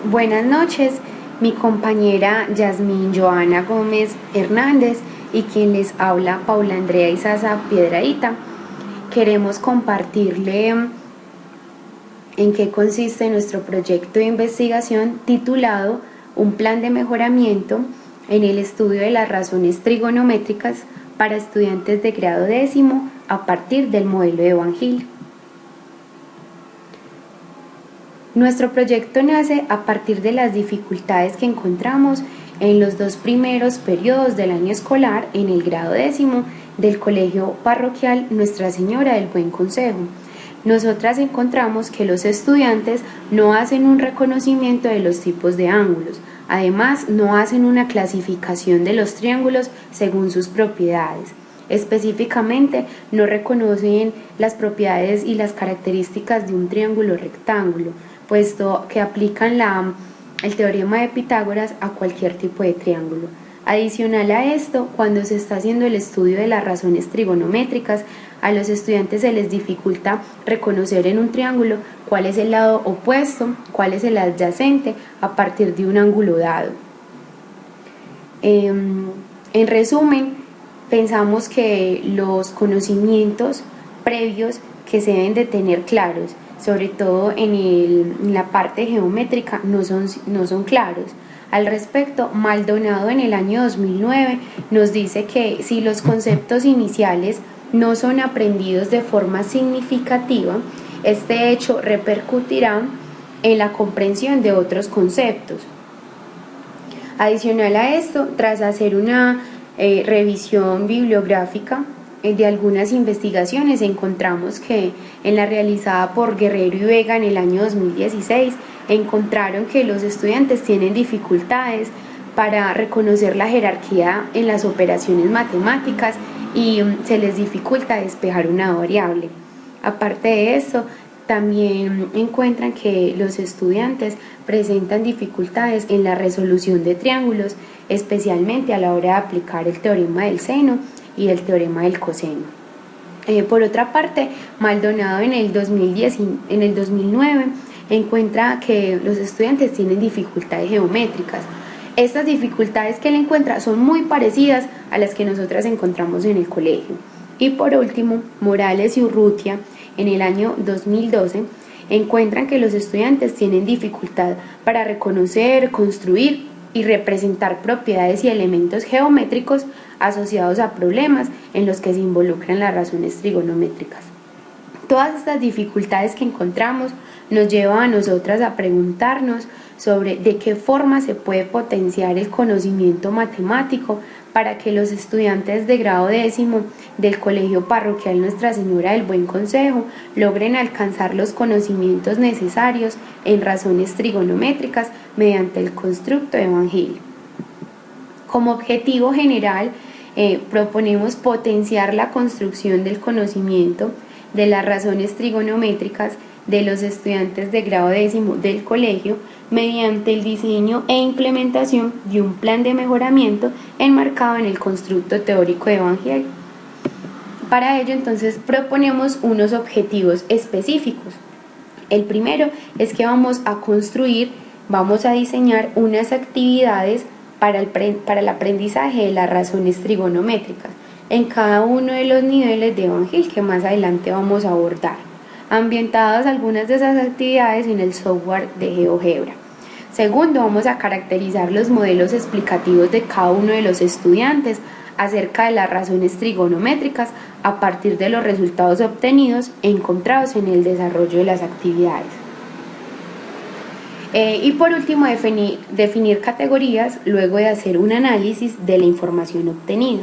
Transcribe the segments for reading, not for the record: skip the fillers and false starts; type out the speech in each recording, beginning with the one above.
Buenas noches, mi compañera Yasmín Joana Gómez Hernández y quien les habla Paula Andrea Izaza Piedradita. Queremos compartirle en qué consiste nuestro proyecto de investigación titulado Un plan de mejoramiento en el estudio de las razones trigonométricas para estudiantes de grado décimo a partir del modelo de Van Hill. Nuestro proyecto nace a partir de las dificultades que encontramos en los dos primeros periodos del año escolar en el grado décimo del Colegio Parroquial Nuestra Señora del Buen Consejo. Nosotras encontramos que los estudiantes no hacen un reconocimiento de los tipos de ángulos, además no hacen una clasificación de los triángulos según sus propiedades. Específicamente, no reconocen las propiedades y las características de un triángulo rectángulo, puesto que aplican el teorema de Pitágoras a cualquier tipo de triángulo. Adicional a esto, cuando se está haciendo el estudio de las razones trigonométricas, a los estudiantes se les dificulta reconocer en un triángulo cuál es el lado opuesto, cuál es el adyacente a partir de un ángulo dado. En resumen, pensamos que los conocimientos previos que se deben de tener claros, sobre todo en la parte geométrica, no son claros. Al respecto, Maldonado en el año 2009 nos dice que si los conceptos iniciales no son aprendidos de forma significativa, este hecho repercutirá en la comprensión de otros conceptos. Adicional a esto, tras hacer una revisión bibliográfica de algunas investigaciones, encontramos que en la realizada por Guerrero y Vega en el año 2016 encontraron que los estudiantes tienen dificultades para reconocer la jerarquía en las operaciones matemáticas y se les dificulta despejar una variable. Aparte de esto, también encuentran que los estudiantes presentan dificultades en la resolución de triángulos, especialmente a la hora de aplicar el teorema del seno y el teorema del coseno. Por otra parte, Maldonado en el 2009 encuentra que los estudiantes tienen dificultades geométricas. Estas dificultades que él encuentra son muy parecidas a las que nosotras encontramos en el colegio. Y por último, Morales y Urrutia en el año 2012 encuentran que los estudiantes tienen dificultad para reconocer, construir y representar propiedades y elementos geométricos asociados a problemas en los que se involucran las razones trigonométricas. Todas estas dificultades que encontramos nos llevan a nosotras a preguntarnos sobre de qué forma se puede potenciar el conocimiento matemático para que los estudiantes de grado décimo del Colegio Parroquial Nuestra Señora del Buen Consejo logren alcanzar los conocimientos necesarios en razones trigonométricas mediante el constructo de Van Hill. Como objetivo general, proponemos potenciar la construcción del conocimiento de las razones trigonométricas de los estudiantes de grado décimo del colegio mediante el diseño e implementación de un plan de mejoramiento enmarcado en el constructo teórico de Van Hill. Para ello, entonces, proponemos unos objetivos específicos. El primero es que vamos a diseñar unas actividades para el aprendizaje de las razones trigonométricas en cada uno de los niveles de Van Hill que más adelante vamos a abordar, ambientadas algunas de esas actividades en el software de GeoGebra. Segundo, vamos a caracterizar los modelos explicativos de cada uno de los estudiantes acerca de las razones trigonométricas a partir de los resultados obtenidos e encontrados en el desarrollo de las actividades. Y por último, definir categorías luego de hacer un análisis de la información obtenida.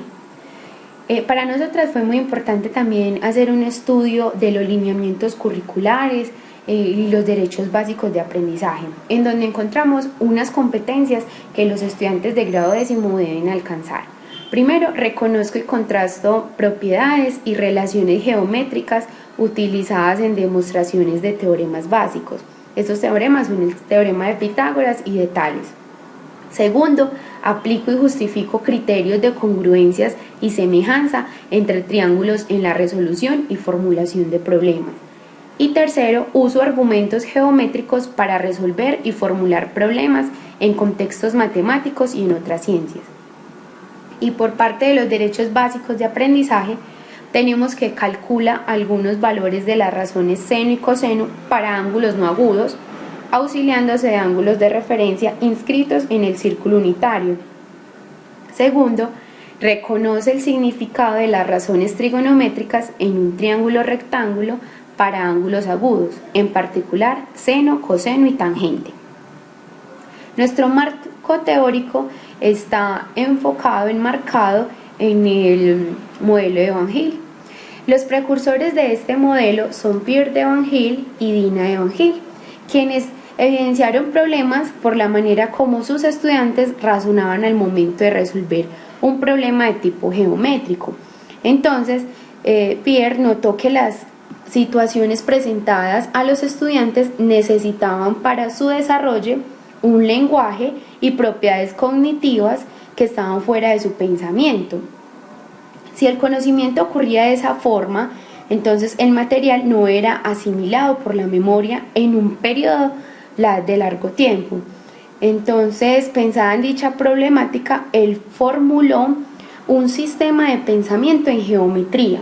Para nosotras fue muy importante también hacer un estudio de los lineamientos curriculares y los derechos básicos de aprendizaje, en donde encontramos unas competencias que los estudiantes de grado décimo deben alcanzar. Primero, reconozco y contrasto propiedades y relaciones geométricas utilizadas en demostraciones de teoremas básicos. Estos teoremas son el teorema de Pitágoras y de Tales. Segundo, aplico y justifico criterios de congruencias y semejanza entre triángulos en la resolución y formulación de problemas. Y tercero, uso argumentos geométricos para resolver y formular problemas en contextos matemáticos y en otras ciencias. Y por parte de los derechos básicos de aprendizaje, tenemos que calcula algunos valores de las razones seno y coseno para ángulos no agudos, auxiliándose de ángulos de referencia inscritos en el círculo unitario. Segundo, reconoce el significado de las razones trigonométricas en un triángulo rectángulo para ángulos agudos, en particular seno, coseno y tangente. Nuestro marco teórico está enmarcado en el modelo de Van Til. Los precursores de este modelo son Pierre de Van Til y Dina de Van Til, quienes evidenciaron problemas por la manera como sus estudiantes razonaban al momento de resolver un problema de tipo geométrico. Entonces, Pierre notó que las situaciones presentadas a los estudiantes necesitaban para su desarrollo un lenguaje y propiedades cognitivas que estaban fuera de su pensamiento. Si el conocimiento ocurría de esa forma, entonces el material no era asimilado por la memoria en un periodo de largo tiempo. Entonces, pensada en dicha problemática, él formuló un sistema de pensamiento en geometría.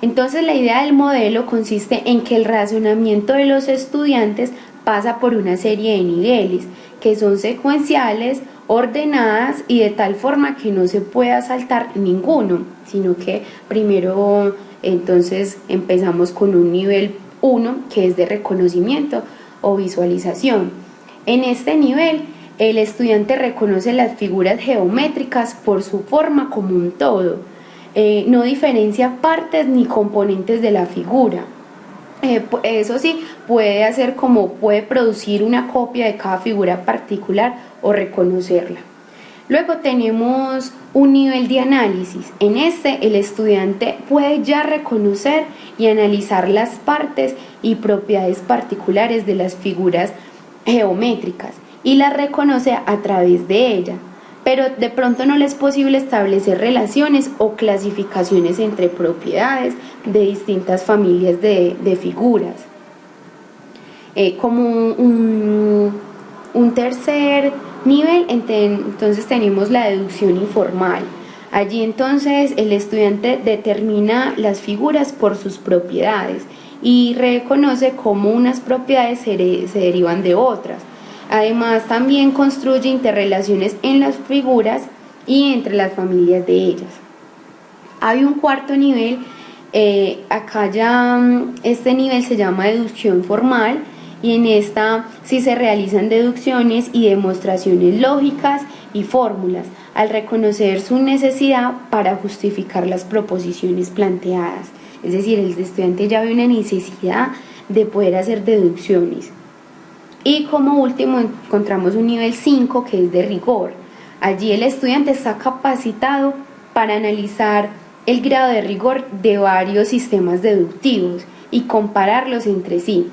Entonces, la idea del modelo consiste en que el razonamiento de los estudiantes pasa por una serie de niveles que son secuenciales, ordenadas y de tal forma que no se pueda saltar ninguno, sino que primero entonces empezamos con un nivel 1 que es de reconocimiento o visualización. En este nivel, el estudiante reconoce las figuras geométricas por su forma como un todo, no diferencia partes ni componentes de la figura. Eso sí, puede producir una copia de cada figura particular o reconocerla. Luego tenemos un nivel de análisis. En este, el estudiante puede ya reconocer y analizar las partes y propiedades particulares de las figuras geométricas y las reconoce a través de ella, pero de pronto no le es posible establecer relaciones o clasificaciones entre propiedades de distintas familias de figuras. Como un tercer nivel, entonces tenemos la deducción informal. Allí entonces el estudiante determina las figuras por sus propiedades y reconoce cómo unas propiedades se derivan de otras. Además, también construye interrelaciones en las figuras y entre las familias de ellas. Hay un cuarto nivel, este nivel se llama deducción formal, y en esta sí se realizan deducciones y demostraciones lógicas y fórmulas, al reconocer su necesidad para justificar las proposiciones planteadas. Es decir, el estudiante ya ve una necesidad de poder hacer deducciones. Y como último encontramos un nivel 5 que es de rigor. Allí el estudiante está capacitado para analizar el grado de rigor de varios sistemas deductivos y compararlos entre sí.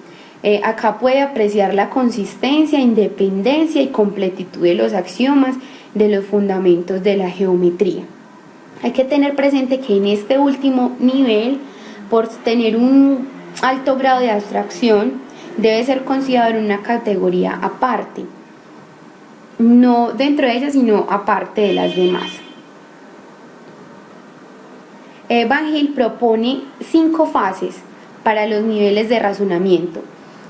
Acá puede apreciar la consistencia, independencia y completitud de los axiomas de los fundamentos de la geometría. Hay que tener presente que en este último nivel, por tener un alto grado de abstracción, debe ser considerado en una categoría aparte, no dentro de ella, sino aparte de las demás. Van Til propone 5 fases para los niveles de razonamiento.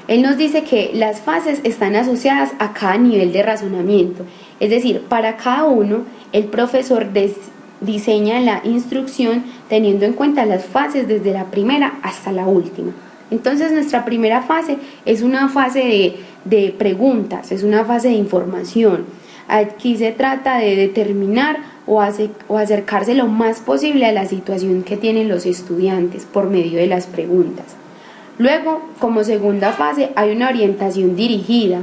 Él nos dice que las fases están asociadas a cada nivel de razonamiento, es decir, para cada uno el profesor diseña la instrucción teniendo en cuenta las fases desde la primera hasta la última. Entonces nuestra primera fase es una fase de preguntas, es una fase de información. Aquí se trata de determinar o acercarse lo más posible a la situación que tienen los estudiantes por medio de las preguntas. Luego, como segunda fase, hay una orientación dirigida.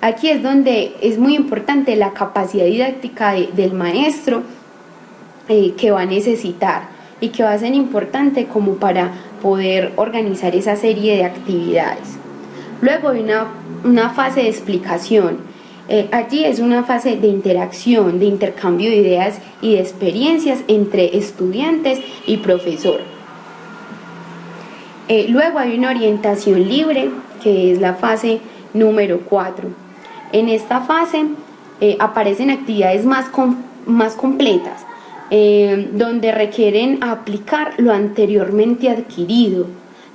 Aquí es donde es muy importante la capacidad didáctica del maestro que va a necesitar y que va a ser importante como para poder organizar esa serie de actividades. Luego hay una fase de explicación. Allí es una fase de interacción, de intercambio de ideas y de experiencias entre estudiantes y profesor. Luego hay una orientación libre, que es la fase número 4. En esta fase aparecen actividades más completas, donde requieren aplicar lo anteriormente adquirido,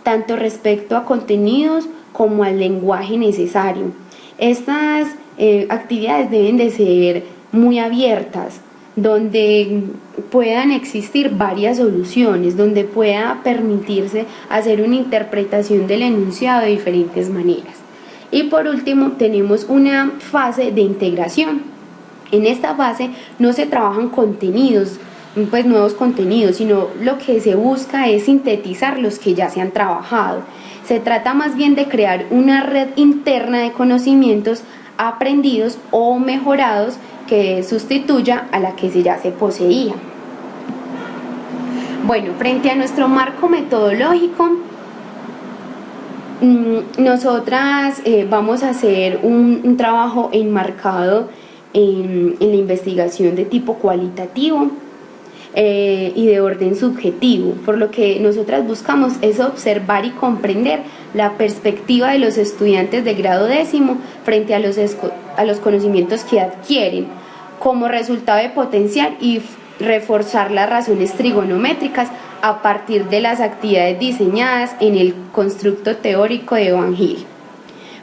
tanto respecto a contenidos como al lenguaje necesario. Estas actividades deben de ser muy abiertas, donde puedan existir varias soluciones, donde pueda permitirse hacer una interpretación del enunciado de diferentes maneras. Y por último tenemos una fase de integración. En esta fase no se trabajan contenidos, pues nuevos contenidos, sino lo que se busca es sintetizar los que ya se han trabajado. Se trata más bien de crear una red interna de conocimientos aprendidos o mejorados que sustituya a la que ya se poseía. Bueno, frente a nuestro marco metodológico, nosotras vamos a hacer un trabajo enmarcado en la investigación de tipo cualitativo y de orden subjetivo, por lo que nosotras buscamos es observar y comprender la perspectiva de los estudiantes de grado 10º frente a los conocimientos que adquieren, como resultado de potenciar y reforzar las razones trigonométricas a partir de las actividades diseñadas en el constructo teórico de Van Hill.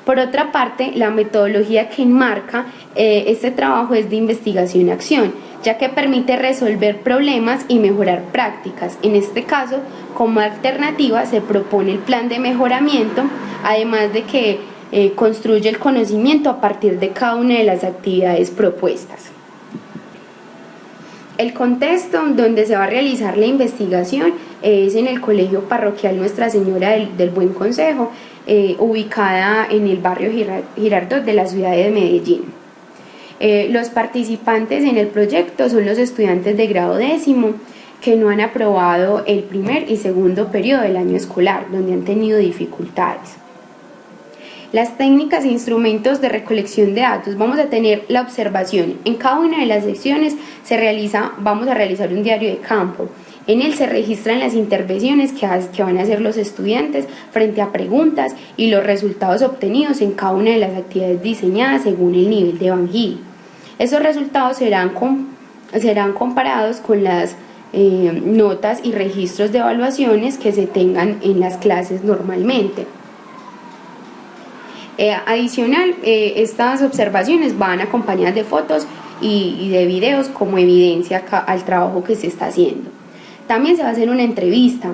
Por otra parte, la metodología que enmarca este trabajo es de investigación-acción, ya que permite resolver problemas y mejorar prácticas. En este caso, como alternativa, se propone el plan de mejoramiento, además de que construye el conocimiento a partir de cada una de las actividades propuestas. El contexto donde se va a realizar la investigación es en el Colegio Parroquial Nuestra Señora del Buen Consejo, ubicada en el barrio Girardot de la ciudad de Medellín. Los participantes en el proyecto son los estudiantes de grado 10º que no han aprobado el primer y segundo periodo del año escolar, donde han tenido dificultades. Las técnicas e instrumentos de recolección de datos: vamos a tener la observación. En cada una de las secciones vamos a realizar un diario de campo. En él se registran las intervenciones que van a hacer los estudiantes frente a preguntas y los resultados obtenidos en cada una de las actividades diseñadas según el nivel de Van Hill. Esos resultados serán comparados con las notas y registros de evaluaciones que se tengan en las clases normalmente. Adicional, estas observaciones van acompañadas de fotos y de videos como evidencia al trabajo que se está haciendo. También se va a hacer una entrevista.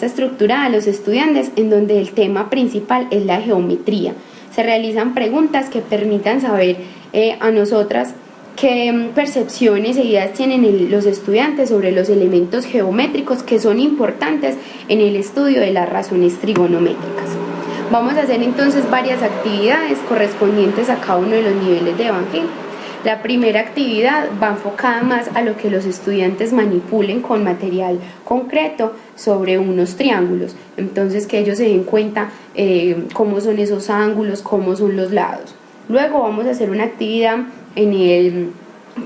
Estructurada a los estudiantes, en donde el tema principal es la geometría. Se realizan preguntas que permitan saber a nosotras qué percepciones e ideas tienen los estudiantes sobre los elementos geométricos que son importantes en el estudio de las razones trigonométricas. Vamos a hacer entonces varias actividades correspondientes a cada uno de los niveles de Van Hill. La primera actividad va enfocada más a lo que los estudiantes manipulen con material concreto sobre unos triángulos, entonces que ellos se den cuenta cómo son esos ángulos, cómo son los lados. Luego vamos a hacer una actividad en el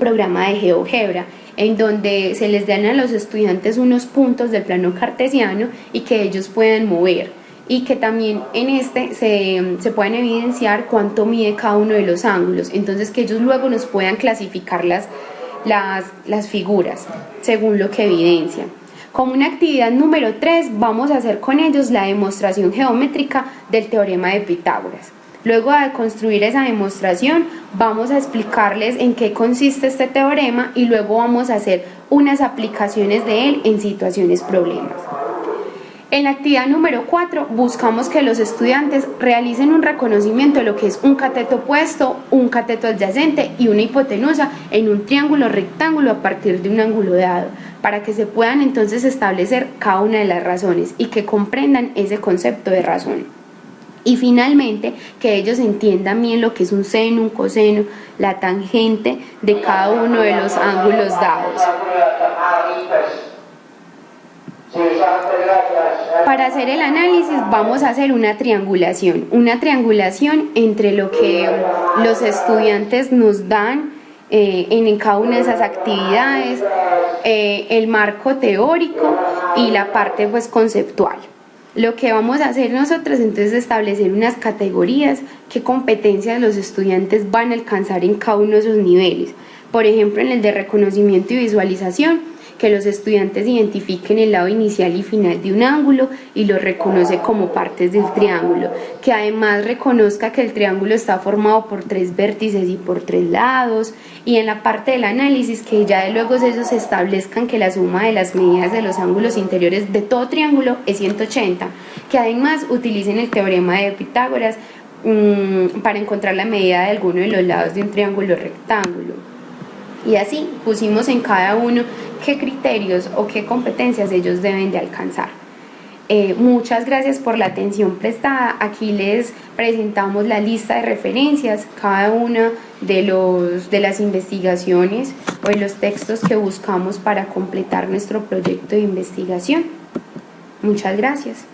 programa de GeoGebra, en donde se les dan a los estudiantes unos puntos del plano cartesiano y que ellos puedan mover, y que también en este se puedan evidenciar cuánto mide cada uno de los ángulos, entonces que ellos luego nos puedan clasificar las figuras según lo que evidencian. Como una actividad número 3 vamos a hacer con ellos la demostración geométrica del teorema de Pitágoras. Luego de construir esa demostración vamos a explicarles en qué consiste este teorema y luego vamos a hacer unas aplicaciones de él en situaciones problemas. En la actividad número 4 buscamos que los estudiantes realicen un reconocimiento de lo que es un cateto opuesto, un cateto adyacente y una hipotenusa en un triángulo rectángulo a partir de un ángulo dado, para que se puedan entonces establecer cada una de las razones y que comprendan ese concepto de razón. Y finalmente, que ellos entiendan bien lo que es un seno, un coseno, la tangente de cada uno de los ángulos dados. Para hacer el análisis vamos a hacer una triangulación entre lo que los estudiantes nos dan en cada una de esas actividades, el marco teórico y la parte pues conceptual. Lo que vamos a hacer nosotros entonces es establecer unas categorías, qué competencias los estudiantes van a alcanzar en cada uno de esos niveles. Por ejemplo, en el de reconocimiento y visualización, que los estudiantes identifiquen el lado inicial y final de un ángulo y lo reconoce como partes del triángulo, que además reconozca que el triángulo está formado por 3 vértices y por 3 lados, y en la parte del análisis que ya de luego ellos establezcan que la suma de las medidas de los ángulos interiores de todo triángulo es 180, que además utilicen el teorema de Pitágoras para encontrar la medida de alguno de los lados de un triángulo rectángulo. Y así pusimos en cada uno qué criterios o qué competencias ellos deben de alcanzar. Muchas gracias por la atención prestada. Aquí les presentamos la lista de referencias, cada una de las investigaciones o de los textos que buscamos para completar nuestro proyecto de investigación. Muchas gracias.